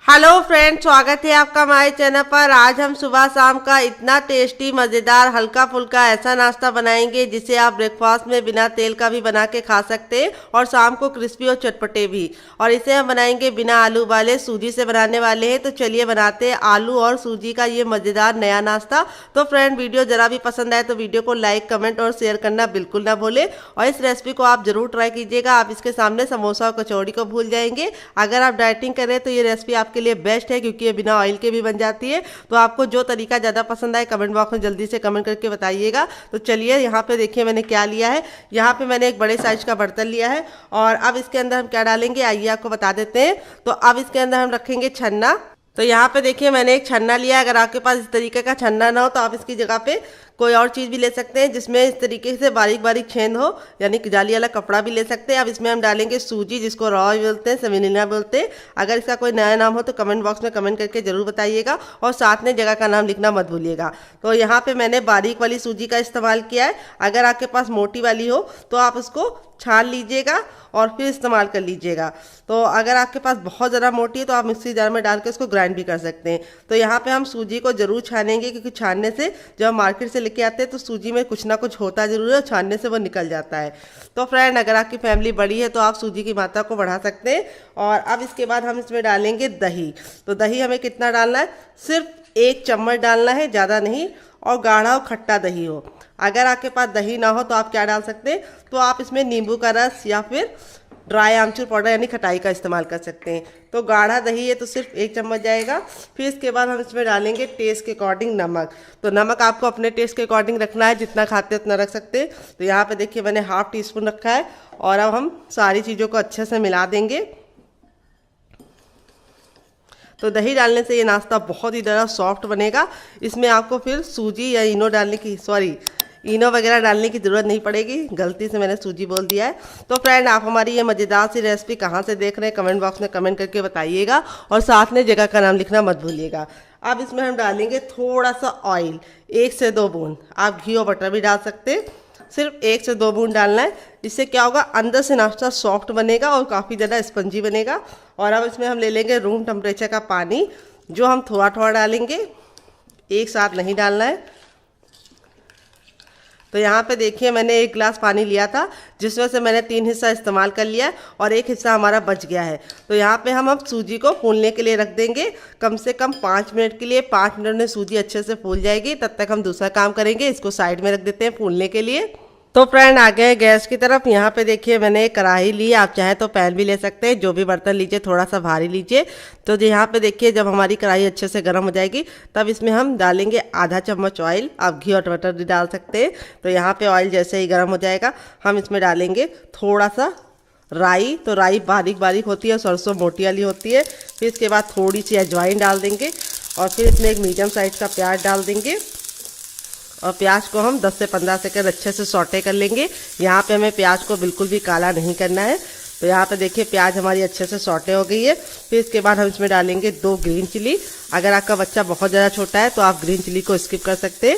Hello friend, स्वागत है आपका हमारे चैनल पर। आज हम सुबह शाम का इतना टेस्टी मज़ेदार हल्का फुल्का ऐसा नाश्ता बनाएंगे जिसे आप ब्रेकफास्ट में बिना तेल का भी बना के खा सकते हैं और शाम को क्रिस्पी और चटपटे भी। और इसे हम बनाएंगे बिना आलू वाले, सूजी से बनाने वाले हैं। तो चलिए बनाते हैं आलू और सूजी का ये मज़ेदार नया नाश्ता। तो फ्रेंड, वीडियो ज़रा भी पसंद आए तो वीडियो को लाइक, कमेंट और शेयर करना बिल्कुल ना भूलें। और इस रेसिपी को आप ज़रूर ट्राई कीजिएगा। आप इसके सामने समोसा और कचौड़ी को भूल जाएंगे। अगर आप डाइटिंग करें तो ये रेसिपी आपके लिए बेस्ट है, क्योंकि ये बिना ऑयल के भी बन जाती है। तो आपको जो तरीका ज़्यादा पसंद आए कमेंट बॉक्स में जल्दी से कमेंट करके बताइएगा। तो चलिए यहाँ पे देखिए मैंने क्या लिया है। यहाँ पे मैंने एक बड़े साइज का बर्तन लिया है और अब इसके अंदर हम क्या डालेंगे आइए आपको बता देते हैं। तो अब इसके अंदर हम रखेंगे छन्ना। तो यहाँ पे देखिए मैंने एक छन्ना लिया है। अगर आपके पास इस तरीके का छन्ना ना हो तो आप इसकी जगह पे कोई और चीज़ भी ले सकते हैं जिसमें इस तरीके से बारीक बारीक छेद हो, यानी कि जाली वाला कपड़ा भी ले सकते हैं। अब इसमें हम डालेंगे सूजी, जिसको रॉ बोलते हैं, सेमिनिना बोलते हैं। अगर इसका कोई नया नाम हो तो कमेंट बॉक्स में कमेंट करके जरूर बताइएगा और साथ में जगह का नाम लिखना मत भूलिएगा। तो यहाँ पे मैंने बारीक वाली सूजी का इस्तेमाल किया है। अगर आपके पास मोटी वाली हो तो आप उसको छान लीजिएगा और फिर इस्तेमाल कर लीजिएगा। तो अगर आपके पास बहुत ज़्यादा मोटी है तो आप मिक्सी जार में डाल के उसको ग्राइंड भी कर सकते हैं। तो यहाँ पे हम सूजी को ज़रूर छानेंगे, क्योंकि छानने से जब हम मार्केट से लेके आते हैं तो सूजी में कुछ ना कुछ होता ज़रूर है और छानने से वो निकल जाता है। तो फ्रेंड, अगर आपकी फैमिली बड़ी है तो आप सूजी की मात्रा को बढ़ा सकते हैं। और अब इसके बाद हम इसमें डालेंगे दही। तो दही हमें कितना डालना है, सिर्फ 1 चम्मच डालना है, ज़्यादा नहीं। और गाढ़ा और खट्टा दही हो। अगर आपके पास दही ना हो तो आप क्या डाल सकते हैं, तो आप इसमें नींबू का रस या फिर ड्राई आमचूर पाउडर यानी खटाई का इस्तेमाल कर सकते हैं। तो गाढ़ा दही है तो सिर्फ 1 चम्मच जाएगा। फिर इसके बाद हम इसमें डालेंगे टेस्ट के अकॉर्डिंग नमक। तो नमक आपको अपने टेस्ट के अकॉर्डिंग रखना है, जितना खाते हैं उतना रख सकते हैं। तो यहाँ पे देखिए मैंने ½ टीस्पून रखा है। और अब हम सारी चीज़ों को अच्छे से मिला देंगे। तो दही डालने से ये नाश्ता बहुत ही ज़्यादा सॉफ्ट बनेगा। इसमें आपको फिर सूजी या इनो वगैरह डालने की ज़रूरत नहीं पड़ेगी। गलती से मैंने सूजी बोल दिया है। तो फ्रेंड, आप हमारी ये मज़ेदार सी रेसिपी कहाँ से देख रहे हैं कमेंट बॉक्स में कमेंट करके बताइएगा और साथ में जगह का नाम लिखना मत भूलिएगा। अब इसमें हम डालेंगे थोड़ा सा ऑयल, 1 से 2 बूंद। आप घी और बटर भी डाल सकते हैं, सिर्फ 1 से 2 बूंद डालना है। इससे क्या होगा, अंदर से नाश्ता सॉफ्ट बनेगा और काफ़ी ज़्यादा स्पंजी बनेगा। और अब इसमें हम ले लेंगे रूम टेम्परेचर का पानी, जो हम थोड़ा थोड़ा डालेंगे, एक साथ नहीं डालना है। तो यहाँ पे देखिए मैंने 1 गिलास पानी लिया था, जिसमें से मैंने 3 हिस्सा इस्तेमाल कर लिया और 1 हिस्सा हमारा बच गया है। तो यहाँ पे हम अब सूजी को फूलने के लिए रख देंगे कम से कम 5 मिनट के लिए। 5 मिनट में सूजी अच्छे से फूल जाएगी, तब तक हम दूसरा काम करेंगे। इसको साइड में रख देते हैं फूलने के लिए। तो फ्रेंड, आ गए गैस की तरफ। यहाँ पे देखिए मैंने एक कढ़ाई ली, आप चाहे तो पैन भी ले सकते हैं। जो भी बर्तन लीजिए थोड़ा सा भारी लीजिए। तो यहाँ पे देखिए जब हमारी कढ़ाई अच्छे से गर्म हो जाएगी तब इसमें हम डालेंगे ½ चम्मच ऑयल। आप घी और बटर भी डाल सकते हैं। तो यहाँ पे ऑयल जैसे ही गर्म हो जाएगा हम इसमें डालेंगे थोड़ा सा राई। तो राई बारीक बारीक होती है, सरसों मोटी वाली होती है। फिर इसके बाद थोड़ी सी अजवाइन डाल देंगे और फिर इसमें एक मीडियम साइज़ का प्याज डाल देंगे। और प्याज को हम 10 से 15 सेकंड अच्छे से सौटे कर लेंगे। यहाँ पे हमें प्याज को बिल्कुल भी काला नहीं करना है। तो यहाँ पे देखिए प्याज हमारी अच्छे से सौटे हो गई है। फिर इसके बाद हम इसमें डालेंगे 2 ग्रीन चिली। अगर आपका बच्चा बहुत ज़्यादा छोटा है तो आप ग्रीन चिली को स्किप कर सकते हैं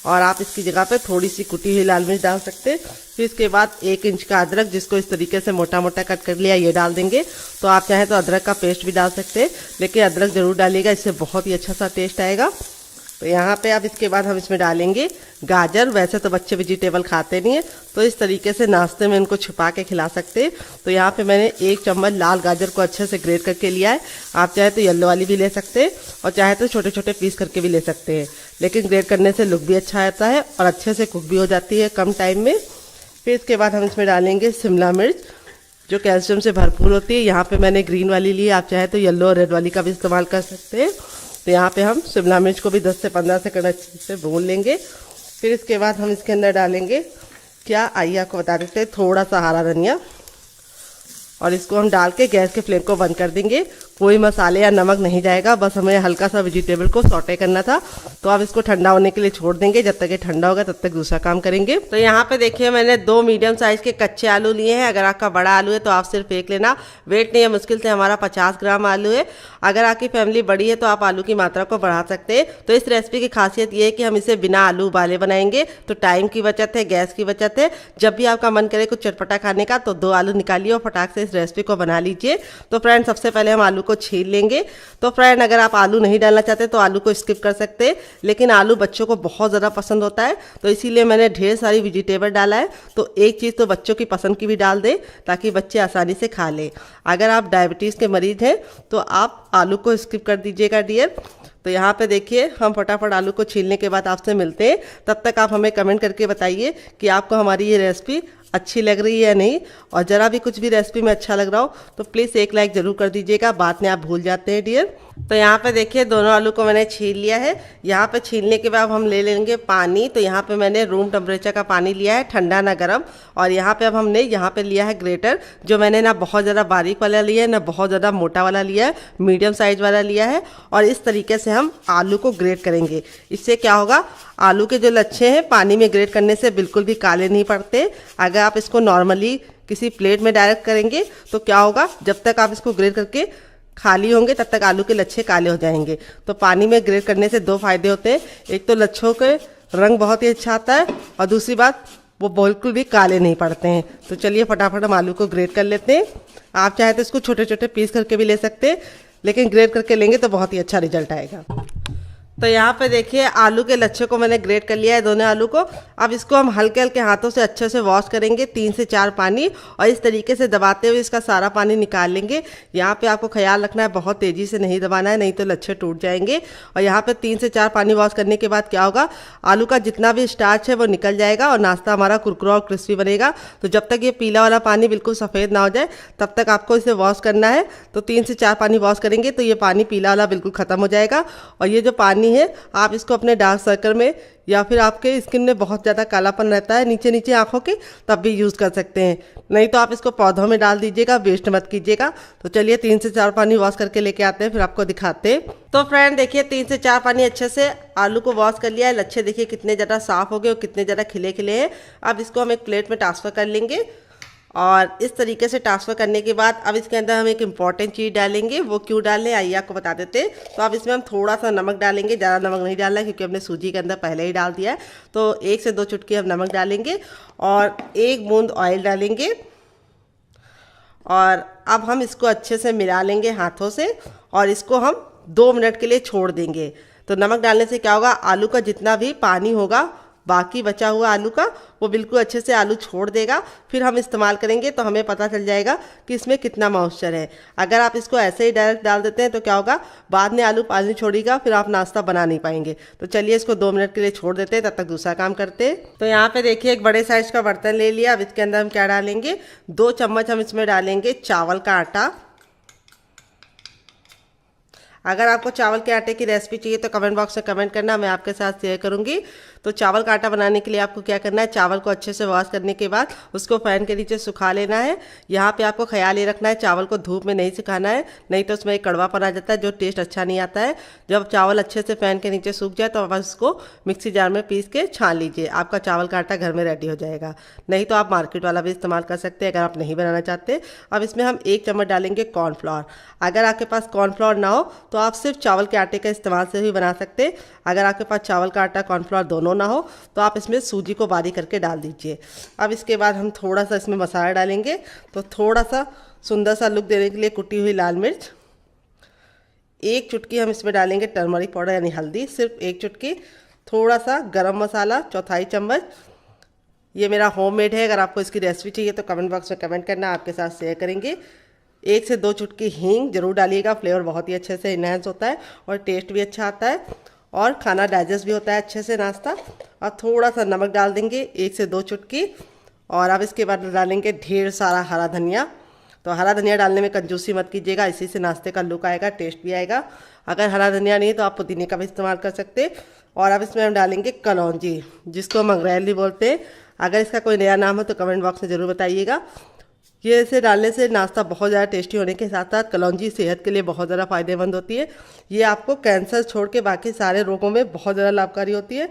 और आप इसकी जगह पे थोड़ी सी कुटी हुई लाल मिर्च डाल सकते हैं। फिर इसके बाद 1 इंच का अदरक, जिसको इस तरीके से मोटा मोटा कट कर लिया, ये डाल देंगे। तो आप चाहें तो अदरक का पेस्ट भी डाल सकते हैं, लेकिन अदरक ज़रूर डालिएगा, इससे बहुत ही अच्छा सा टेस्ट आएगा। तो यहाँ पे अब इसके बाद हम इसमें डालेंगे गाजर। वैसे तो बच्चे वेजिटेबल खाते नहीं है, तो इस तरीके से नाश्ते में इनको छुपा के खिला सकते हैं। तो यहाँ पे मैंने 1 चम्मच लाल गाजर को अच्छे से ग्रेट करके लिया है। आप चाहे तो येलो वाली भी ले सकते हैं और चाहे तो छोटे छोटे पीस करके भी ले सकते हैं, लेकिन ग्रेट करने से लुक भी अच्छा आता है और अच्छे से कुक भी हो जाती है कम टाइम में। फिर इसके बाद हम इसमें डालेंगे शिमला मिर्च, जो कैल्शियम से भरपूर होती है। यहाँ पर मैंने ग्रीन वाली ली, आप चाहे तो येलो और रेड वाली का भी इस्तेमाल कर सकते हैं। तो यहाँ पे हम शिमला मिर्च को भी 10 से 15 सेकंड अच्छे से भून लेंगे। फिर इसके बाद हम इसके अंदर डालेंगे आइए आपको बता देते हैं, थोड़ा सा हरा धनिया। और इसको हम डाल के गैस के फ्लेम को बंद कर देंगे। कोई मसाले या नमक नहीं जाएगा, बस हमें हल्का सा वेजिटेबल को सौटे करना था। तो अब इसको ठंडा होने के लिए छोड़ देंगे। जब तक ये ठंडा होगा तब तक दूसरा काम करेंगे। तो यहाँ पे देखिए मैंने 2 मीडियम साइज के कच्चे आलू लिए हैं। अगर आपका बड़ा आलू है तो आप सिर्फ 1 लेना, वेट नहीं है, मुश्किल से हमारा 50 ग्राम आलू है। अगर आपकी फैमिली बड़ी है तो आप आलू की मात्रा को बढ़ा सकते हैं। तो इस रेसिपी की खासियत ये है कि हम इसे बिना आलू उबाले बनाएंगे, तो टाइम की बचत है, गैस की बचत है। जब भी आपका मन करे कुछ चटपटा खाने का तो 2 आलू निकालिए और फटाक से इस इस रेसिपी को बना लीजिए। तो फ्रेंड सबसे पहले हम आलू को छील लेंगे। तो फ्रेंड अगर आप आलू नहीं डालना चाहते तो आलू को स्किप कर सकते हैं, लेकिन आलू बच्चों को बहुत ज़्यादा पसंद होता है तो इसीलिए मैंने ढेर सारी वेजिटेबल डाला है। तो एक चीज़ तो बच्चों की पसंद की भी डाल दें ताकि बच्चे आसानी से खा लें। अगर आप डायबिटीज़ के मरीज हैं तो आप आलू को स्किप कर दीजिएगा डियर। तो यहाँ पे देखिए हम फटाफट आलू को छीलने के बाद आपसे मिलते हैं। तब तक आप हमें कमेंट करके बताइए कि आपको हमारी ये रेसिपी अच्छी लग रही है या नहीं, और ज़रा भी कुछ भी रेसिपी में अच्छा लग रहा हो तो प्लीज़ एक लाइक ज़रूर कर दीजिएगा, बाद में आप भूल जाते हैं डियर। तो यहाँ पे देखिए दोनों आलू को मैंने छील लिया है। यहाँ पे छीलने के बाद हम ले लेंगे पानी। तो यहाँ पे मैंने रूम टेम्परेचर का पानी लिया है, ठंडा ना गर्म। और यहाँ पे अब हमने यहाँ पे लिया है ग्रेटर, जो मैंने ना बहुत ज़्यादा बारीक वाला लिया है ना बहुत ज़्यादा मोटा वाला लिया है, मीडियम साइज़ वाला लिया है। और इस तरीके से हम आलू को ग्रेट करेंगे। इससे क्या होगा, आलू के जो लच्छे हैं पानी में ग्रेट करने से बिल्कुल भी काले नहीं पड़ते। अगर आप इसको नॉर्मली किसी प्लेट में डायरेक्ट करेंगे तो क्या होगा, जब तक आप इसको ग्रेट करके खाली होंगे तब तक आलू के लच्छे काले हो जाएंगे। तो पानी में ग्रेट करने से दो फायदे होते हैं, एक तो लच्छों के रंग बहुत ही अच्छा आता है और दूसरी बात वो बिल्कुल भी काले नहीं पड़ते हैं। तो चलिए फटाफट हम आलू को ग्रेट कर लेते हैं। आप चाहे तो इसको छोटे छोटे पीस करके भी ले सकते हैं, लेकिन ग्रेट करके लेंगे तो बहुत ही अच्छा रिजल्ट आएगा। तो यहाँ पे देखिए आलू के लच्छे को मैंने ग्रेट कर लिया है, दोनों आलू को। अब इसको हम हल्के हल्के हाथों से अच्छे से वॉश करेंगे 3 से 4 पानी, और इस तरीके से दबाते हुए इसका सारा पानी निकाल लेंगे। यहाँ पे आपको ख्याल रखना है बहुत तेज़ी से नहीं दबाना है, नहीं तो लच्छे टूट जाएंगे। और यहाँ पे 3 से 4 पानी वॉश करने के बाद क्या होगा, आलू का जितना भी स्टार्च है वो निकल जाएगा और नाश्ता हमारा कुरकुरा और क्रिस्पी बनेगा। तो जब तक ये पीला वाला पानी बिल्कुल सफ़ेद ना हो जाए तब तक आपको इसे वॉश करना है। तो 3 से 4 पानी वॉश करेंगे तो ये पानी पीला वाला बिल्कुल ख़त्म हो जाएगा। और ये जो पानी है आप इसको अपने डार्क सर्कल में या फिर आपके स्किन में बहुत ज़्यादा कालापन रहता है नीचे नीचे आंखों के, तब भी यूज़ कर सकते हैं। नहीं तो आप इसको पौधों में डाल दीजिएगा, वेस्ट मत कीजिएगा। तो चलिए 3 से 4 पानी वॉश करके लेके आते हैं, फिर आपको दिखाते हैं। तो फ्रेंड देखिए 3 से 4 पानी अच्छे से आलू को वॉश कर लिया है। लच्छे देखिए कितने ज़्यादा साफ़ हो गए और कितने ज़्यादा खिले खिले हैं। अब इसको हम एक प्लेट में ट्रांसफ़र कर लेंगे। और इस तरीके से ट्रांसफ़र करने के बाद अब इसके अंदर हम एक इम्पॉर्टेंट चीज़ डालेंगे। वो क्यों डालें आइए आपको बता देते हैं। तो अब इसमें हम थोड़ा सा नमक डालेंगे, ज़्यादा नमक नहीं डालना क्योंकि हमने सूजी के अंदर पहले ही डाल दिया है। तो 1 से 2 चुटकी हम नमक डालेंगे और 1 बूंद ऑयल डालेंगे। और अब हम इसको अच्छे से मिला लेंगे हाथों से और इसको हम 2 मिनट के लिए छोड़ देंगे। तो नमक डालने से क्या होगा, आलू का जितना भी पानी होगा बाकी बचा हुआ आलू का वो बिल्कुल अच्छे से आलू छोड़ देगा। फिर हम इस्तेमाल करेंगे तो हमें पता चल जाएगा कि इसमें कितना मॉइस्चर है। अगर आप इसको ऐसे ही डायरेक्ट डाल देते हैं तो क्या होगा, बाद में आलू पानी छोड़ेगा, फिर आप नाश्ता बना नहीं पाएंगे। तो चलिए इसको 2 मिनट के लिए छोड़ देते हैं, तब तक दूसरा काम करते हैं। तो यहाँ पे देखिए एक बड़े साइज का बर्तन ले लिया। अब इसके अंदर हम क्या डालेंगे, 2 चम्मच हम इसमें डालेंगे चावल का आटा। अगर आपको चावल के आटे की रेसिपी चाहिए तो कमेंट बॉक्स में कमेंट करना, मैं आपके साथ शेयर करूंगी। तो चावल का आटा बनाने के लिए आपको क्या करना है, चावल को अच्छे से वॉश करने के बाद उसको फैन के नीचे सुखा लेना है। यहाँ पे आपको ख्याल ये रखना है चावल को धूप में नहीं सुखाना है, नहीं तो उसमें एक कड़वापन आ जाता है जो टेस्ट अच्छा नहीं आता है। जब चावल अच्छे से फैन के नीचे सूख जाए तो आप उसको मिक्सी जार में पीस के छान लीजिए, आपका चावल का आटा घर में रेडी हो जाएगा। नहीं तो आप मार्केट वाला भी इस्तेमाल कर सकते हैं अगर आप नहीं बनाना चाहते। अब इसमें हम 1 चम्मच डालेंगे कॉर्नफ्लावर। अगर आपके पास कॉर्नफ्लावर ना हो तो आप सिर्फ चावल के आटे का इस्तेमाल से भी बना सकते हैं। अगर आपके पास चावल का आटा कॉर्नफ्लावर दोनों ना हो तो आप इसमें सूजी को बारीक करके डाल दीजिए। अब इसके बाद हम थोड़ा सा इसमें मसाला डालेंगे। तो थोड़ा सा सुंदर सा लुक देने के लिए कुटी हुई लाल मिर्च, 1 चुटकी हम इसमें डालेंगे टर्मरिक पाउडर यानी हल्दी, सिर्फ 1 चुटकी। थोड़ा सा गरम मसाला 1/4 चम्मच, ये मेरा होममेड है। अगर आपको इसकी रेसिपी चाहिए तो कमेंट बॉक्स में कमेंट करना, आपके साथ शेयर करेंगे। 1 से 2 चुटकी हींग जरूर डालिएगा, फ्लेवर बहुत ही अच्छे से इन्हेंस होता है और टेस्ट भी अच्छा आता है और खाना डाइजेस्ट भी होता है अच्छे से नाश्ता। और थोड़ा सा नमक डाल देंगे 1 से 2 चुटकी। और अब इसके बाद डालेंगे ढेर सारा हरा धनिया। तो हरा धनिया डालने में कंजूसी मत कीजिएगा, इसी से नाश्ते का लुक आएगा, टेस्ट भी आएगा। अगर हरा धनिया नहीं तो आप पुदीने का भी इस्तेमाल कर सकते। और अब इसमें हम डालेंगे कलौंजी, जिसको हम मंगरेली बोलते हैं। अगर इसका कोई नया नाम हो तो कमेंट बॉक्स में ज़रूर बताइएगा। ये इसे डालने से नाश्ता बहुत ज़्यादा टेस्टी होने के साथ साथ कलौंजी सेहत के लिए बहुत ज़्यादा फ़ायदेमंद होती है। ये आपको कैंसर छोड़ के बाकी सारे रोगों में बहुत ज़्यादा लाभकारी होती है।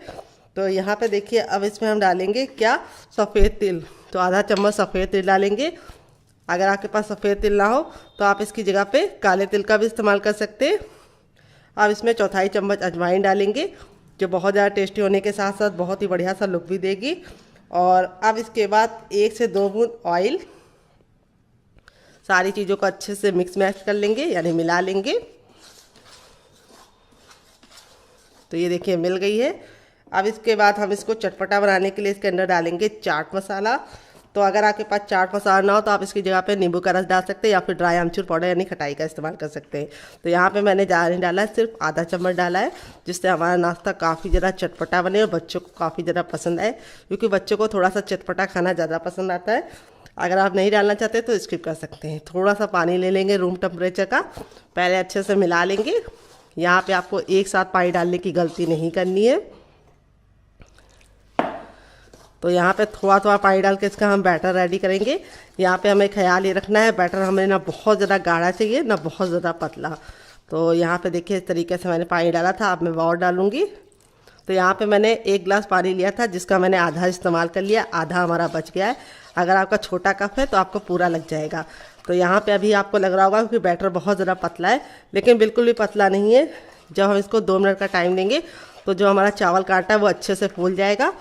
तो यहाँ पे देखिए अब इसमें हम डालेंगे क्या, सफ़ेद तिल। तो आधा चम्मच सफ़ेद तिल डालेंगे। अगर आपके पास सफ़ेद तिल ना हो तो आप इसकी जगह पे काले तिल का भी इस्तेमाल कर सकते हैं। अब इसमें 1/4 चम्मच अजवाइन डालेंगे, जो बहुत ज़्यादा टेस्टी होने के साथ साथ बहुत ही बढ़िया सा लुक भी देगी। और अब इसके बाद 1 से 2 बूंद ऑयल, सारी चीज़ों को अच्छे से मिक्स मैच कर लेंगे यानी मिला लेंगे। तो ये देखिए मिल गई है। अब इसके बाद हम इसको चटपटा बनाने के लिए इसके अंदर डालेंगे चाट मसाला। तो अगर आपके पास चाट मसाला ना हो तो आप इसकी जगह पे नींबू का रस डाल सकते हैं या फिर ड्राई आमचूर पाउडर यानी खटाई का इस्तेमाल कर सकते हैं। तो यहाँ पे मैंने ज़्यादा नहीं डाला है, सिर्फ आधा चम्मच डाला है, जिससे हमारा नाश्ता काफ़ी ज़्यादा चटपटा बने और बच्चों को काफ़ी ज़्यादा पसंद आए, क्योंकि बच्चों को थोड़ा सा चटपटा खाना ज़्यादा पसंद आता है। अगर आप नहीं डालना चाहते तो स्किप कर सकते हैं। थोड़ा सा पानी ले लेंगे रूम टेम्परेचर का, पहले अच्छे से मिला लेंगे। यहाँ पे आपको एक साथ पानी डालने की गलती नहीं करनी है। तो यहाँ पे थोड़ा थोड़ा पानी डाल के इसका हम बैटर रेडी करेंगे। यहाँ पे हमें ख्याल ये रखना है बैटर हमें ना बहुत ज़्यादा गाढ़ा चाहिए ना बहुत ज़्यादा पतला। तो यहाँ पे देखिए इस तरीके से मैंने पानी डाला था, अब मैं और डालूँगी। तो यहाँ पे मैंने 1 गिलास पानी लिया था, जिसका मैंने आधा इस्तेमाल कर लिया, आधा हमारा बच गया है। अगर आपका छोटा कप है तो आपको पूरा लग जाएगा। तो यहाँ पे अभी आपको लग रहा होगा क्योंकि बैटर बहुत ज़्यादा पतला है, लेकिन बिल्कुल भी पतला नहीं है। जब हम इसको 2 मिनट का टाइम देंगे तो जो हमारा चावल का आटा है वो अच्छे से फूल जाएगा,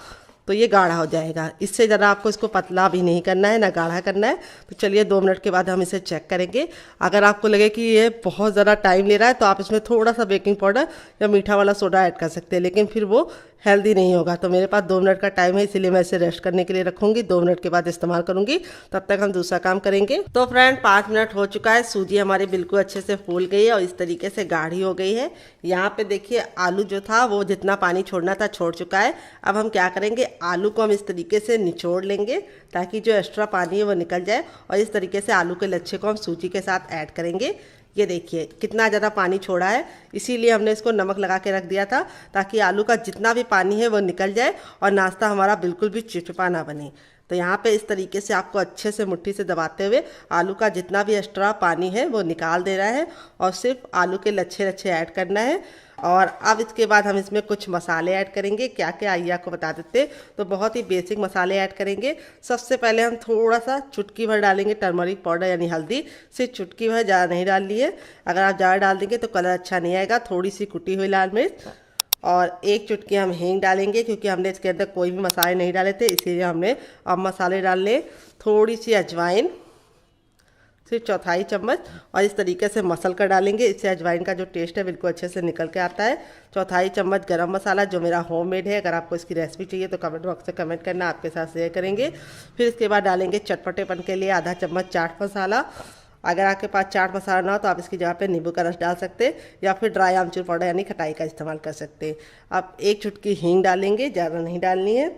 तो ये गाढ़ा हो जाएगा। इससे ज़्यादा आपको इसको पतला भी नहीं करना है ना गाढ़ा करना है। तो चलिए 2 मिनट के बाद हम इसे चेक करेंगे। अगर आपको लगे कि ये बहुत ज़्यादा टाइम ले रहा है तो आप इसमें थोड़ा सा बेकिंग पाउडर या मीठा वाला सोडा ऐड कर सकते हैं, लेकिन फिर वो हेल्दी नहीं होगा। तो मेरे पास 2 मिनट का टाइम है, इसीलिए मैं इसे रेस्ट करने के लिए रखूँगी। 2 मिनट के बाद इस्तेमाल करूँगी, तब तक हम दूसरा काम करेंगे। तो फ्रेंड 5 मिनट हो चुका है, सूजी हमारी बिल्कुल अच्छे से फूल गई है और इस तरीके से गाढ़ी हो गई है। यहाँ पे देखिए आलू जो था वो जितना पानी छोड़ना था छोड़ चुका है। अब हम क्या करेंगे, आलू को हम इस तरीके से निचोड़ लेंगे ताकि जो एक्स्ट्रा पानी है वो निकल जाए, और इस तरीके से आलू के लच्छे को हम सूजी के साथ ऐड करेंगे। ये देखिए कितना ज़्यादा पानी छोड़ा है, इसीलिए हमने इसको नमक लगा के रख दिया था ताकि आलू का जितना भी पानी है वो निकल जाए और नाश्ता हमारा बिल्कुल भी चिपचिपा ना बने। तो यहाँ पे इस तरीके से आपको अच्छे से मुट्ठी से दबाते हुए आलू का जितना भी एक्स्ट्रा पानी है वो निकाल देना है और सिर्फ आलू के लच्छे लच्छे ऐड करना है। और अब इसके बाद हम इसमें कुछ मसाले ऐड करेंगे। क्या क्या आइए आपको बता देते। तो बहुत ही बेसिक मसाले ऐड करेंगे। सबसे पहले हम थोड़ा सा चुटकी भर डालेंगे टर्मरिक पाउडर यानी हल्दी, सिर्फ चुटकी भर, ज़्यादा नहीं डालनी है। अगर आप ज़्यादा डाल देंगे तो कलर अच्छा नहीं आएगा। थोड़ी सी कुटी हुई लाल मिर्च और 1 चुटकी हम हींग डालेंगे, क्योंकि हमने इसके अंदर कोई भी मसाले नहीं डाले थे, इसीलिए हमने अब मसाले डालने। थोड़ी सी अजवाइन, सिर्फ 1/4 चम्मच, और इस तरीके से मसल कर डालेंगे। इससे अजवाइन का जो टेस्ट है बिल्कुल अच्छे से निकल के आता है। 1/4 चम्मच गरम मसाला जो मेरा होममेड है। अगर आपको इसकी रेसिपी चाहिए तो कमेंट बॉक्स में कमेंट करना, आपके साथ शेयर करेंगे। फिर इसके बाद डालेंगे चटपटेपन के लिए आधा चम्मच चाट मसाला। अगर आपके पास चाट मसाला ना हो तो आप इसकी जगह पे नींबू का रस डाल सकते हैं या फिर ड्राई आमचूर पाउडर यानी खटाई का इस्तेमाल कर सकते हैं। अब 1 चुटकी हींग डालेंगे, ज़्यादा नहीं डालनी है।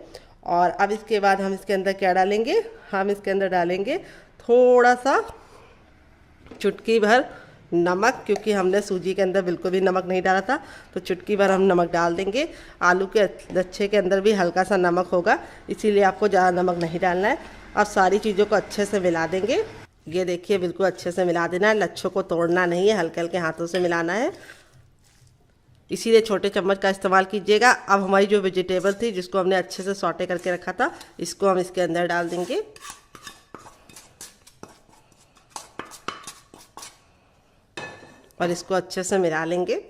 और अब इसके बाद हम इसके अंदर क्या डालेंगे, हम इसके अंदर डालेंगे थोड़ा सा चुटकी भर नमक, क्योंकि हमने सूजी के अंदर बिल्कुल भी नमक नहीं डाला था, तो चुटकी भर हम नमक डाल देंगे। आलू के लच्छे के अंदर भी हल्का सा नमक होगा, इसीलिए आपको ज़्यादा नमक नहीं डालना है। अब सारी चीज़ों को अच्छे से मिला देंगे। ये देखिए बिल्कुल अच्छे से मिला देना है, लच्छों को तोड़ना नहीं है, हल्के हल्के हाथों से मिलाना है, इसीलिए छोटे चम्मच का इस्तेमाल कीजिएगा। अब हमारी जो वेजिटेबल थी जिसको हमने अच्छे से सौटे करके रखा था, इसको हम इसके अंदर डाल देंगे। और इसको अच्छे से मिला लेंगे।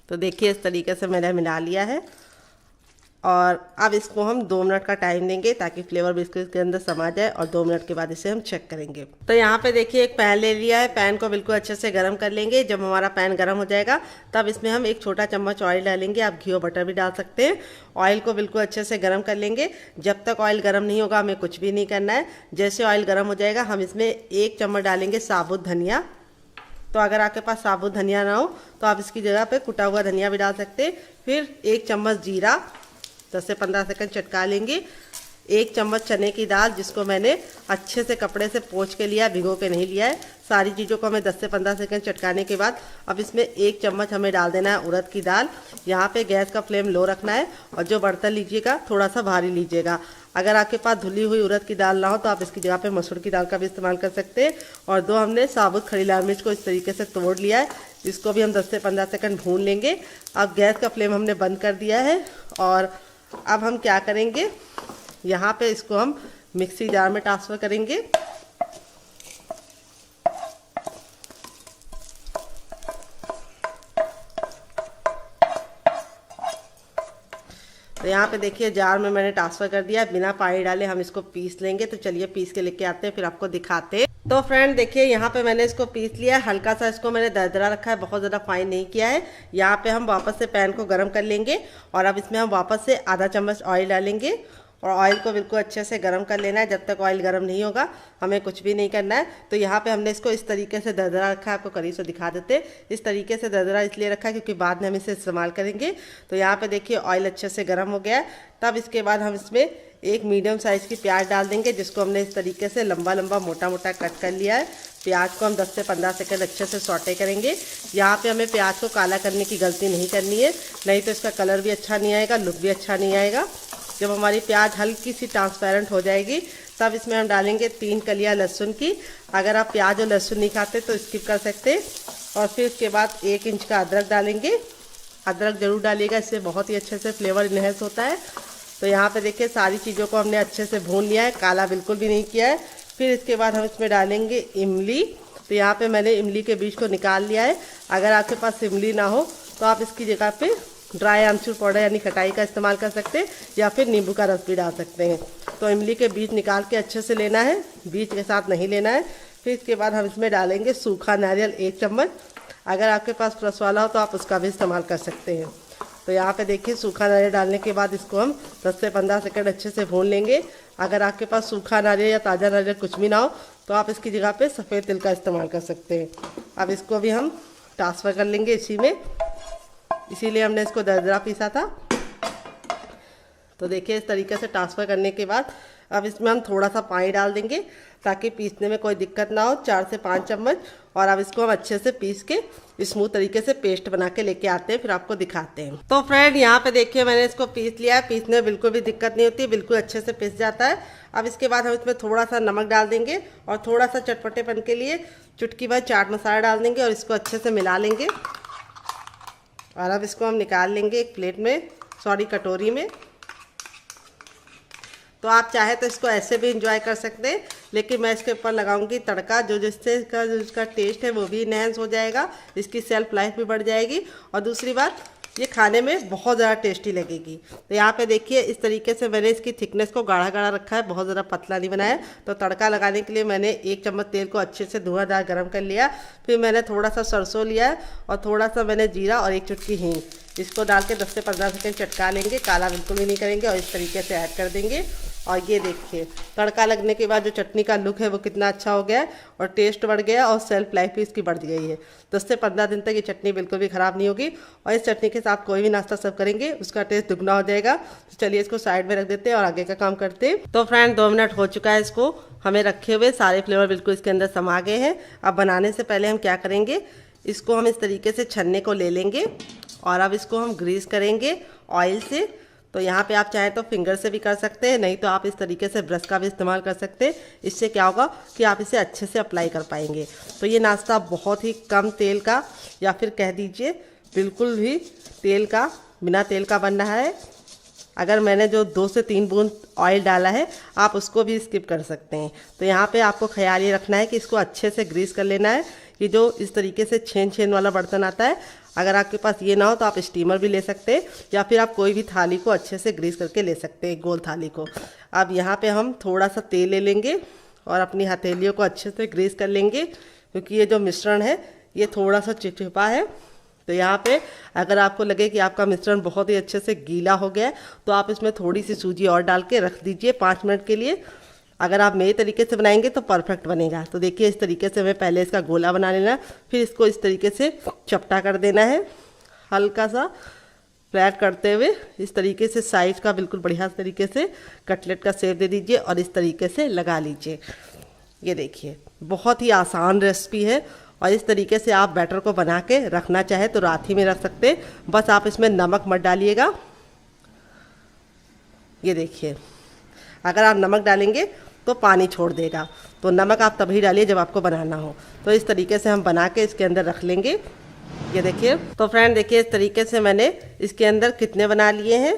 तो देखिए इस तरीके से मैंने मिला लिया है और अब इसको हम 2 मिनट का टाइम देंगे ताकि फ्लेवर बिस्किट के अंदर समा जाए और 2 मिनट के बाद इसे हम चेक करेंगे। तो यहाँ पे देखिए एक पैन ले लिया है, पैन को बिल्कुल अच्छे से गर्म कर लेंगे। जब हमारा पैन गर्म हो जाएगा तब इसमें हम 1 छोटा चम्मच ऑयल डालेंगे, आप घी और बटर भी डाल सकते हैं। ऑयल को बिल्कुल अच्छे से गर्म कर लेंगे। जब तक ऑयल गर्म नहीं होगा हमें कुछ भी नहीं करना है। जैसे ऑयल गर्म हो जाएगा हम इसमें 1 चम्मच डालेंगे साबुत धनिया। तो अगर आपके पास साबुत धनिया ना हो तो आप इसकी जगह पे कुटा हुआ धनिया भी डाल सकते हैं। फिर 1 चम्मच जीरा, 10 से 15 सेकंड चटका लेंगे। 1 चम्मच चने की दाल, जिसको मैंने अच्छे से कपड़े से पोंछ के लिया, भिगो के नहीं लिया है। सारी चीज़ों को हमें 10 से 15 सेकंड चटकाने के बाद अब इसमें 1 चम्मच हमें डाल देना है उड़द की दाल। यहाँ पे गैस का फ्लेम लो रखना है और जो बर्तन लीजिएगा थोड़ा सा भारी लीजिएगा। अगर आपके पास धुली हुई उड़द की दाल ना हो तो आप इसकी जगह पे मसूर की दाल का भी इस्तेमाल कर सकते हैं। और 2 हमने साबुत खड़ी लाल मिर्च को इस तरीके से तोड़ लिया है, इसको भी हम 10 से 15 सेकंड भून लेंगे। अब गैस का फ्लेम हमने बंद कर दिया है और अब हम क्या करेंगे, यहाँ पे इसको हम मिक्सी जार में ट्रांसफ़र करेंगे। तो यहाँ पे देखिए जार में मैंने ट्रांसफ़र कर दिया, बिना पानी डाले हम इसको पीस लेंगे। तो चलिए पीस के लेके आते हैं, फिर आपको दिखाते हैं। तो फ्रेंड देखिए यहाँ पे मैंने इसको पीस लिया, हल्का सा इसको मैंने दरदरा रखा है, बहुत ज़्यादा फाइन नहीं किया है। यहाँ पे हम वापस से पैन को गर्म कर लेंगे और अब इसमें हम वापस से आधा चम्मच ऑयल डालेंगे और ऑयल को बिल्कुल अच्छे से गर्म कर लेना है। जब तक ऑयल गर्म नहीं होगा हमें कुछ भी नहीं करना है। तो यहाँ पे हमने इसको इस तरीके से दरदरा रखा है, आपको करीब से दिखा देते। इस तरीके से दरदरा इसलिए रखा है क्योंकि बाद में हम इसे इस्तेमाल करेंगे। तो यहाँ पे देखिए ऑयल अच्छे से गर्म हो गया है। तब इसके बाद हम इसमें एक मीडियम साइज़ की प्याज डाल देंगे, जिसको हमने इस तरीके से लंबा लंबा मोटा मोटा कट कर लिया है। प्याज को हम 10 से 15 सेकंड अच्छे से सौटे करेंगे। यहाँ पे हमें प्याज को काला करने की गलती नहीं करनी है, नहीं तो इसका कलर भी अच्छा नहीं आएगा, लुक भी अच्छा नहीं आएगा। जब हमारी प्याज हल्की सी ट्रांसपेरेंट हो जाएगी तब इसमें हम डालेंगे 3 कलियाँ लहसुन की। अगर आप प्याज और लहसुन नहीं खाते तो स्किप कर सकते। और फिर उसके बाद 1 इंच का अदरक डालेंगे। अदरक ज़रूर डालिएगा, इससे बहुत ही अच्छे से फ्लेवर इन्हेंस होता है। तो यहाँ पे देखिए सारी चीज़ों को हमने अच्छे से भून लिया है, काला बिल्कुल भी नहीं किया है। फिर इसके बाद हम इसमें डालेंगे इमली। तो यहाँ पे मैंने इमली के बीज को निकाल लिया है। अगर आपके पास इमली ना हो तो आप इसकी जगह पे ड्राई आमचूर पाउडर यानी खटाई का इस्तेमाल कर सकते हैं, या फिर नींबू का रस भी डाल सकते हैं। तो इमली के बीज निकाल के अच्छे से लेना है, बीज के साथ नहीं लेना है। फिर इसके बाद हम इसमें डालेंगे सूखा नारियल 1 चम्मच। अगर आपके पास रस वाला हो तो आप उसका भी इस्तेमाल कर सकते हैं। तो यहाँ पे देखिए सूखा नारियल डालने के बाद इसको हम 10 से 15 सेकंड अच्छे से भून लेंगे। अगर आपके पास सूखा नारियल या ताज़ा नारियल कुछ भी ना हो तो आप इसकी जगह पे सफ़ेद तिल का इस्तेमाल कर सकते हैं। अब इसको भी हम ट्रांसफ़र कर लेंगे इसी में, इसीलिए हमने इसको दरदरा पीसा था। तो देखिए इस तरीके से ट्रांसफ़र करने के बाद अब इसमें हम थोड़ा सा पानी डाल देंगे ताकि पीसने में कोई दिक्कत ना हो, 4 से 5 चम्मच। और अब इसको हम अच्छे से पीस के स्मूथ तरीके से पेस्ट बना के लेके आते हैं, फिर आपको दिखाते हैं। तो फ्रेंड यहाँ पे देखिए मैंने इसको पीस लिया है, पीसने में बिल्कुल भी दिक्कत नहीं होती, बिल्कुल अच्छे से पीस जाता है। अब इसके बाद हम इसमें थोड़ा सा नमक डाल देंगे और थोड़ा सा चटपटेपन के लिए चुटकी भर चाट मसाला डाल देंगे और इसको अच्छे से मिला लेंगे। और अब इसको हम निकाल लेंगे एक प्लेट में, कटोरी में। तो आप चाहे तो इसको ऐसे भी इंजॉय कर सकते हैं, लेकिन मैं इसके ऊपर लगाऊंगी तड़का, जिससे जो इसका टेस्ट है वो भी इनहेंस हो जाएगा, इसकी सेल्फ लाइफ भी बढ़ जाएगी और दूसरी बात ये खाने में बहुत ज़्यादा टेस्टी लगेगी। तो यहाँ पे देखिए इस तरीके से मैंने इसकी थिकनेस को गाढ़ा गाढ़ा रखा है, बहुत ज़्यादा पतला नहीं बनाया। तो तड़का लगाने के लिए मैंने 1 चम्मच तेल को अच्छे से धुआंधार गर्म कर लिया। फिर मैंने थोड़ा सा सरसों लिया है और थोड़ा सा मैंने जीरा और 1 चुटकी हींग, इसको डाल के 10 से 15 सेकंड चटका लेंगे, काला बिल्कुल भी नहीं करेंगे और इस तरीके से ऐड कर देंगे। और ये देखिए तड़का लगने के बाद जो चटनी का लुक है वो कितना अच्छा हो गया है और टेस्ट बढ़ गया और सेल्फ लाइफ भी इसकी बढ़ गई है। 10 से 15 दिन तक ये चटनी बिल्कुल भी ख़राब नहीं होगी और इस चटनी के साथ कोई भी नाश्ता सर्व करेंगे उसका टेस्ट दुगना हो जाएगा। तो चलिए इसको साइड में रख देते हैं और आगे का काम करते हैं। तो फ्रेंड 2 मिनट हो चुका है इसको हमें रखे हुए, सारे फ्लेवर बिल्कुल इसके अंदर समा गए हैं। अब बनाने से पहले हम क्या करेंगे, इसको हम इस तरीके से छन्ने को ले लेंगे और अब इसको हम ग्रीस करेंगे ऑयल से। तो यहाँ पे आप चाहें तो फिंगर से भी कर सकते हैं, नहीं तो आप इस तरीके से ब्रश का भी इस्तेमाल कर सकते हैं। इससे क्या होगा कि आप इसे अच्छे से अप्लाई कर पाएंगे। तो ये नाश्ता बहुत ही कम तेल का या फिर कह दीजिए बिल्कुल भी तेल का, बिना तेल का बन रहा है। अगर मैंने जो 2 से 3 बूंद ऑयल डाला है आप उसको भी स्किप कर सकते हैं। तो यहाँ पे आपको ख्याल ये रखना है कि इसको अच्छे से ग्रीस कर लेना है। ये जो इस तरीके से छेन वाला बर्तन आता है, अगर आपके पास ये ना हो तो आप स्टीमर भी ले सकते हैं या फिर आप कोई भी थाली को अच्छे से ग्रीस करके ले सकते हैं, गोल थाली को। अब यहाँ पे हम थोड़ा सा तेल ले लेंगे और अपनी हथेलियों को अच्छे से ग्रीस कर लेंगे, क्योंकि ये जो मिश्रण है ये थोड़ा सा चिपचिपा है। तो यहाँ पे अगर आपको लगे कि आपका मिश्रण बहुत ही अच्छे से गीला हो गया है तो आप इसमें थोड़ी सी सूजी और डाल के रख दीजिए 5 मिनट के लिए। अगर आप मेरे तरीके से बनाएंगे तो परफेक्ट बनेगा। तो देखिए इस तरीके से हमें पहले इसका गोला बना लेना है, फिर इसको इस तरीके से चपटा कर देना है, हल्का सा फ्लैट करते हुए इस तरीके से साइज का बिल्कुल बढ़िया तरीके से कटलेट का शेप दे दीजिए और इस तरीके से लगा लीजिए। ये देखिए बहुत ही आसान रेसिपी है और इस तरीके से आप बैटर को बना के रखना चाहे तो रात ही में रख सकते हैं। बस आप इसमें नमक मत डालिएगा। ये देखिए अगर आप नमक डालेंगे तो पानी छोड़ देगा, तो नमक आप तभी डालिए जब आपको बनाना हो। तो इस तरीके से हम बना के इसके अंदर रख लेंगे। ये देखिए तो फ्रेंड देखिए इस तरीके से मैंने इसके अंदर कितने बना लिए हैं,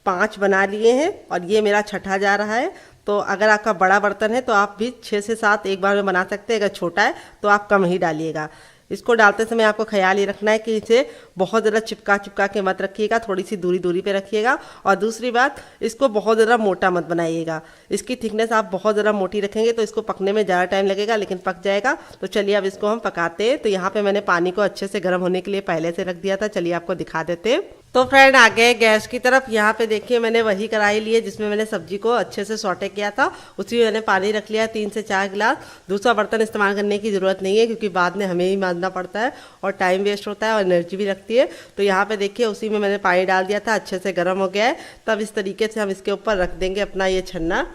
5 बना लिए हैं और ये मेरा छठा जा रहा है। तो अगर आपका बड़ा बर्तन है तो आप भी 6 से 7 एक बार में बना सकते हैं, अगर छोटा है तो आप कम ही डालिएगा। इसको डालते समय आपको ख्याल ये रखना है कि इसे बहुत ज़्यादा चिपका के मत रखिएगा, थोड़ी सी दूरी पे रखिएगा। और दूसरी बात, इसको बहुत ज़्यादा मोटा मत बनाइएगा। इसकी थिकनेस आप बहुत ज़्यादा मोटी रखेंगे तो इसको पकने में ज़्यादा टाइम लगेगा, लेकिन पक जाएगा। तो चलिए अब इसको हम पकाते हैं। तो यहाँ पे मैंने पानी को अच्छे से गर्म होने के लिए पहले से रख दिया था, चलिए आपको दिखा देते हैं। तो फ्रेंड आ गए गैस की तरफ। यहाँ पे देखिए मैंने वही कढ़ाई ली है जिसमें मैंने सब्जी को अच्छे से सौटे किया था, उसी में मैंने पानी रख लिया 3 से 4 गिलास। दूसरा बर्तन इस्तेमाल करने की ज़रूरत नहीं है क्योंकि बाद में हमें ही मांजना पड़ता है और टाइम वेस्ट होता है और एनर्जी भी लगती है। तो यहाँ पे देखिए उसी में मैंने पानी डाल दिया था, अच्छे से गर्म हो गया है। तब इस तरीके से हम इसके ऊपर रख देंगे अपना ये छन्ना,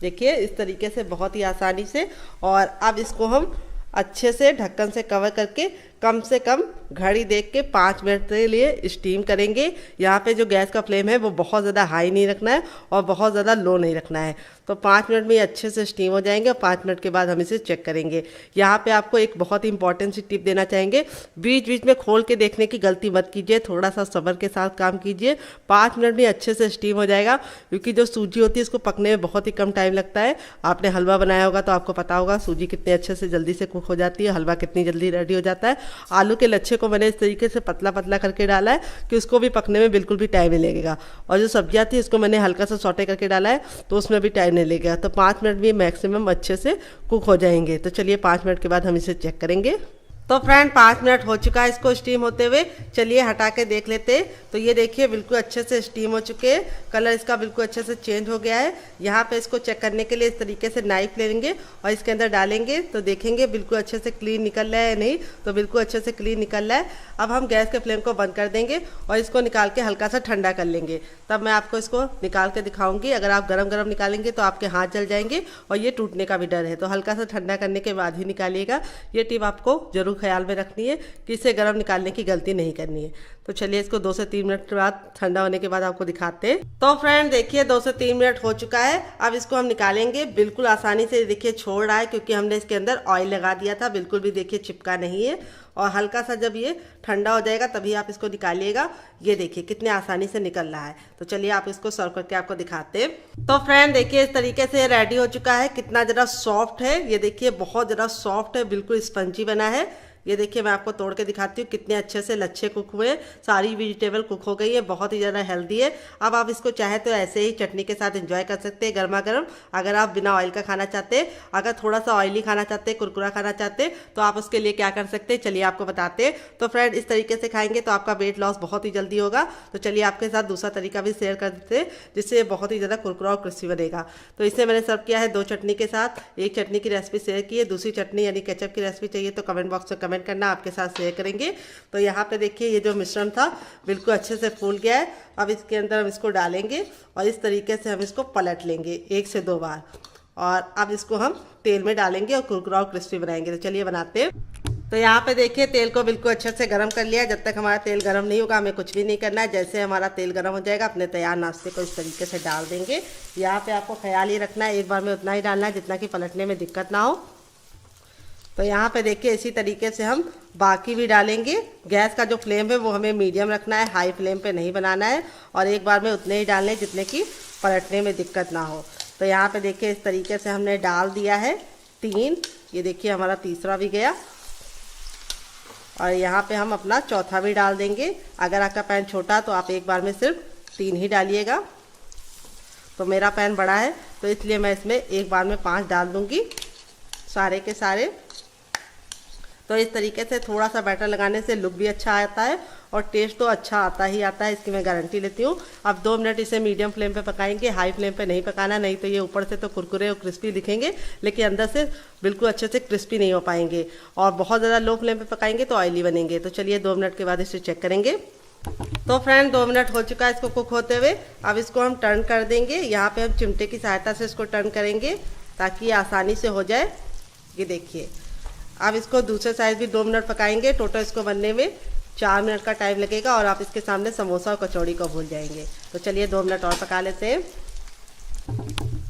देखिए इस तरीके से बहुत ही आसानी से। और अब इसको हम अच्छे से ढक्कन से कवर करके कम से कम घड़ी देख के 5 मिनट के लिए स्टीम करेंगे। यहाँ पे जो गैस का फ्लेम है वो बहुत ज़्यादा हाई नहीं रखना है और बहुत ज़्यादा लो नहीं रखना है। तो 5 मिनट में ये अच्छे से स्टीम हो जाएंगे और 5 मिनट के बाद हम इसे चेक करेंगे। यहाँ पे आपको एक बहुत ही इंपॉर्टेंट सी टिप देना चाहेंगे, बीच बीच में खोल के देखने की गलती मत कीजिए, थोड़ा सा सब्र के साथ काम कीजिए। 5 मिनट में अच्छे से स्टीम हो जाएगा क्योंकि जो सूजी होती है इसको पकने में बहुत ही कम टाइम लगता है। आपने हलवा बनाया होगा तो आपको पता होगा सूजी कितने अच्छे से जल्दी से कुक हो जाती है, हलवा कितनी जल्दी रेडी हो जाता है। आलू के लच्छे को मैंने इस तरीके से पतला पतला करके डाला है कि उसको भी पकने में बिल्कुल भी टाइम नहीं लगेगा। और जो सब्जियां थी इसको मैंने हल्का सा सौटे करके डाला है तो उसमें भी टाइम नहीं लगेगा। तो 5 मिनट में मैक्सिमम अच्छे से कुक हो जाएंगे। तो चलिए 5 मिनट के बाद हम इसे चेक करेंगे। तो फ्रेंड 5 मिनट हो चुका है इसको स्टीम होते हुए, चलिए हटा के देख लेते हैं। तो ये देखिए बिल्कुल अच्छे से स्टीम हो चुके हैं, कलर इसका बिल्कुल अच्छे से चेंज हो गया है। यहाँ पे इसको चेक करने के लिए इस तरीके से नाइफ लेंगे और इसके अंदर डालेंगे तो देखेंगे बिल्कुल अच्छे से क्लीन निकल रहा है या नहीं। तो बिल्कुल अच्छे से क्लीन निकल रहा है। अब हम गैस के फ्लेम को बंद कर देंगे और इसको निकाल के हल्का सा ठंडा कर लेंगे, तब मैं आपको इसको निकाल के दिखाऊंगी। अगर आप गरम गरम निकालेंगे तो आपके हाथ जल जाएंगे और ये टूटने का भी डर है। तो हल्का सा ठंडा करने के बाद ही निकालिएगा। ये टिप आपको जरूर ख्याल में रखनी है कि इसे गर्म निकालने की गलती नहीं करनी है। तो चलिए इसको 2 से 3 मिनट के बाद ठंडा होने के बाद आपको दिखाते हैं। तो फ्रेंड देखिए 2 से 3 मिनट हो चुका है। अब इसको हम निकालेंगे। बिल्कुल आसानी से देखिए छोड़ रहा है क्योंकि हमने इसके अंदर ऑयल लगा दिया था, बिल्कुल भी देखिए चिपका नहीं है। और हल्का सा जब ये ठंडा हो जाएगा तभी आप इसको निकालिएगा। ये देखिए कितने आसानी से निकल रहा है। तो चलिए आप इसको सर्व करके आपको दिखाते हैं। तो फ्रेंड देखिए इस तरीके से रेडी हो चुका है। कितना ज़्यादा सॉफ्ट है, ये देखिए बहुत ज़्यादा सॉफ्ट है, बिल्कुल स्पंजी बना है। ये देखिए मैं आपको तोड़ के दिखाती हूँ कितने अच्छे से लच्छे कुक हुए, सारी वेजिटेबल कुक हो गई है, बहुत ही ज़्यादा हेल्दी है। अब आप इसको चाहे तो ऐसे ही चटनी के साथ एंजॉय कर सकते हैं गर्मा गर्म। अगर आप बिना ऑयल का खाना चाहते हैं, अगर थोड़ा सा ऑयली खाना चाहते हैं, कुरकुरा खाना चाहते हैं, तो आप उसके लिए क्या कर सकते हैं चलिए आपको बताते हैं। तो फ्रेंड इस तरीके से खाएंगे तो आपका वेट लॉस बहुत ही जल्दी होगा। तो चलिए आपके साथ दूसरा तरीका भी शेयर कर देते हैं जिससे बहुत ही ज़्यादा कुरकुरा और क्रिस्पी बनेगा। तो इसे मैंने सर्व किया है 2 चटनी के साथ। एक चटनी की रेसिपी शेयर की है, दूसरी चटनी यानी केचप की रेसिपी चाहिए तो कमेंट बॉक्स में कमेंट करना, आपके साथ शेयर करेंगे। तो यहाँ पे देखिए ये जो मिश्रण था बिल्कुल अच्छे से फूल गया है। अब इसके अंदर हम इसको डालेंगे और इस तरीके से हम इसको पलट लेंगे 1 से 2 बार। और अब इसको हम तेल में डालेंगे और कुरकुरा और क्रिस्पी बनाएंगे। तो चलिए बनाते हैं। तो यहाँ पे देखिए तेल को बिल्कुल अच्छे से गर्म कर लिया है। जब तक हमारा तेल गर्म नहीं होगा हमें कुछ भी नहीं करना है। जैसे हमारा तेल गर्म हो जाएगा अपने तैयार नाश्ते को इस तरीके से डाल देंगे। यहाँ पे आपको ख्याल ही रखना है एक बार में उतना ही डालना है जितना कि पलटने में दिक्कत ना हो। तो यहाँ पे देखिए इसी तरीके से हम बाकी भी डालेंगे। गैस का जो फ्लेम है वो हमें मीडियम रखना है, हाई फ्लेम पे नहीं बनाना है। और एक बार में उतने ही डालने जितने कि पलटने में दिक्कत ना हो। तो यहाँ पे देखिए इस तरीके से हमने डाल दिया है 3। ये देखिए हमारा तीसरा भी गया और यहाँ पे हम अपना चौथा भी डाल देंगे। अगर आपका पैन छोटा तो आप एक बार में सिर्फ 3 ही डालिएगा। तो मेरा पैन बड़ा है तो इसलिए मैं इसमें एक बार में 5 डाल दूँगी सारे के सारे। तो इस तरीके से थोड़ा सा बैटर लगाने से लुक भी अच्छा आता है और टेस्ट तो अच्छा आता ही आता है, इसकी मैं गारंटी लेती हूँ। अब 2 मिनट इसे मीडियम फ्लेम पे पकाएंगे, हाई फ्लेम पे नहीं पकाना, नहीं तो ये ऊपर से तो कुरकुरे और क्रिस्पी दिखेंगे लेकिन अंदर से बिल्कुल अच्छे से क्रिस्पी नहीं हो पाएंगे। और बहुत ज़्यादा लो फ्लेम पे पकाएंगे तो ऑयली बनेंगे। तो चलिए 2 मिनट के बाद इसे चेक करेंगे। तो फ्रेंड 2 मिनट हो चुका है इसको कुक होते हुए। अब इसको हम टर्न कर देंगे। यहाँ पे हम चिमटे की सहायता से इसको टर्न करेंगे ताकि ये आसानी से हो जाए। ये देखिए अब इसको दूसरे साइड भी 2 मिनट पकाएंगे। टोटल इसको बनने में 4 मिनट का टाइम लगेगा और आप इसके सामने समोसा और कचौड़ी को भूल जाएंगे। तो चलिए 2 मिनट और पका लेते हैं।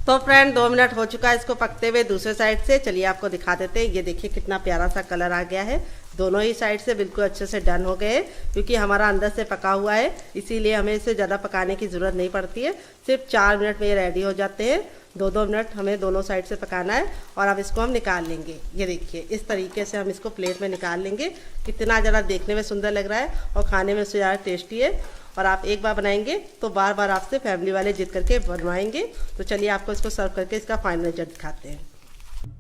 तो फ्रेंड 2 मिनट हो चुका है इसको पकते हुए दूसरे साइड से। चलिए आपको दिखा देते हैं। ये देखिए कितना प्यारा सा कलर आ गया है। दोनों ही साइड से बिल्कुल अच्छे से डन हो गए क्योंकि हमारा अंदर से पका हुआ है, इसीलिए हमें इसे ज़्यादा पकाने की ज़रूरत नहीं पड़ती है। सिर्फ 4 मिनट में ये रेडी हो जाते हैं। 2-2 मिनट हमें दोनों साइड से पकाना है। और अब इसको हम निकाल लेंगे। ये देखिए इस तरीके से हम इसको प्लेट में निकाल लेंगे। कितना ज़रा देखने में सुंदर लग रहा है और खाने में उससे ज़्यादा टेस्टी है। और आप एक बार बनाएंगे तो बार बार आपसे फैमिली वाले जिद करके बनवाएंगे। तो चलिए आपको इसको सर्व करके इसका फाइनल रिजल्ट दिखाते हैं।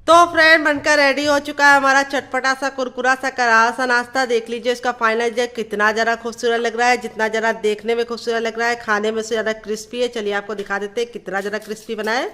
तो फ्रेंड बनकर रेडी हो चुका है हमारा चटपटा सा कुरकुरा सा करारा सा नाश्ता। देख लीजिए इसका फाइनल रिजल्ट कितना ज़रा खूबसूरत लग रहा है, जितना ज़रा देखने में खूबसूरत लग रहा है खाने में से ज़्यादा क्रिस्पी है। चलिए आपको दिखा देते हैं कितना ज़्यादा क्रिस्पी बना है।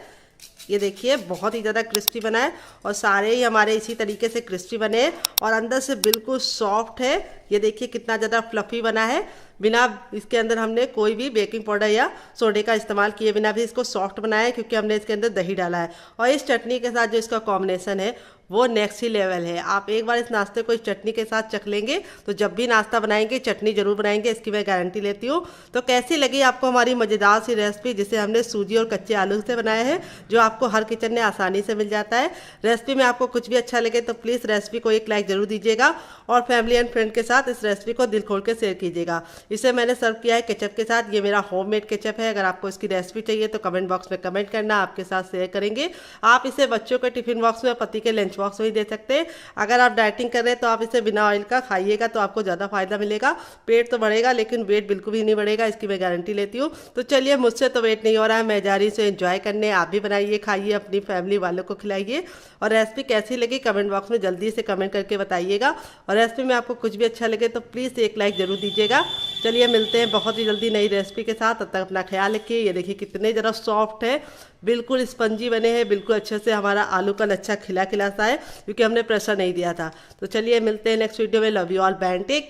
ये देखिए बहुत ही ज़्यादा क्रिस्पी बना है और सारे ही हमारे इसी तरीके से क्रिस्पी बने हैं और अंदर से बिल्कुल सॉफ्ट है। ये देखिए कितना ज़्यादा फ्लफी बना है। बिना इसके अंदर हमने कोई भी बेकिंग पाउडर या सोडे का इस्तेमाल किए बिना भी इसको सॉफ्ट बनाया है, क्योंकि हमने इसके अंदर दही डाला है। और इस चटनी के साथ जो इसका कॉम्बिनेशन है वो नेक्स्ट ही लेवल है। आप एक बार इस नाश्ते को इस चटनी के साथ चख लेंगे तो जब भी नाश्ता बनाएंगे चटनी जरूर बनाएंगे, इसकी मैं गारंटी लेती हूँ। तो कैसी लगी आपको हमारी मज़ेदार सी रेसिपी, जिसे हमने सूजी और कच्चे आलू से बनाया है, जो आपको हर किचन में आसानी से मिल जाता है। रेसिपी में आपको कुछ भी अच्छा लगे तो प्लीज़ रेसिपी को एक लाइक जरूर दीजिएगा और फैमिली एंड फ्रेंड के साथ इस रेसिपी को दिल खोल के शेयर कीजिएगा। इसे मैंने सर्व किया है केचप के साथ। ये मेरा होममेड केचप है। अगर आपको इसकी रेसिपी चाहिए तो कमेंट बॉक्स में कमेंट करना, आपके साथ शेयर करेंगे। आप इसे बच्चों के टिफिन बॉक्स में, पति के लंच बॉक्स में ही दे सकते हैं। अगर आप डाइटिंग कर रहे हैं तो आप इसे बिना ऑयल का खाइएगा तो आपको ज़्यादा फायदा मिलेगा। पेट तो बढ़ेगा लेकिन वेट बिल्कुल भी नहीं बढ़ेगा, इसकी मैं गारंटी लेती हूँ। तो चलिए मुझसे तो वेट नहीं हो रहा है, मैं जा रही हूँ इसे एंजॉय करने। आप भी बनाइए, खाइए, अपनी फैमिली वालों को खिलाइए। और रेसिपी कैसी लगी कमेंट बॉक्स में जल्दी से कमेंट करके बताइएगा। और रेसिपी में आपको कुछ भी अच्छा लगे तो प्लीज़ एक लाइक जरूर दीजिएगा। चलिए मिलते हैं बहुत ही जल्दी नई रेसिपी के साथ। तब तक अपना ख्याल रखिए। ये देखिए कितने ज़रा सॉफ्ट है, बिल्कुल स्पंजी बने हैं, बिल्कुल अच्छे से हमारा आलू का लच्छा खिला खिला सा है, क्योंकि हमने प्रेशर नहीं दिया था। तो चलिए मिलते हैं नेक्स्ट वीडियो में। Love you all, bye, take.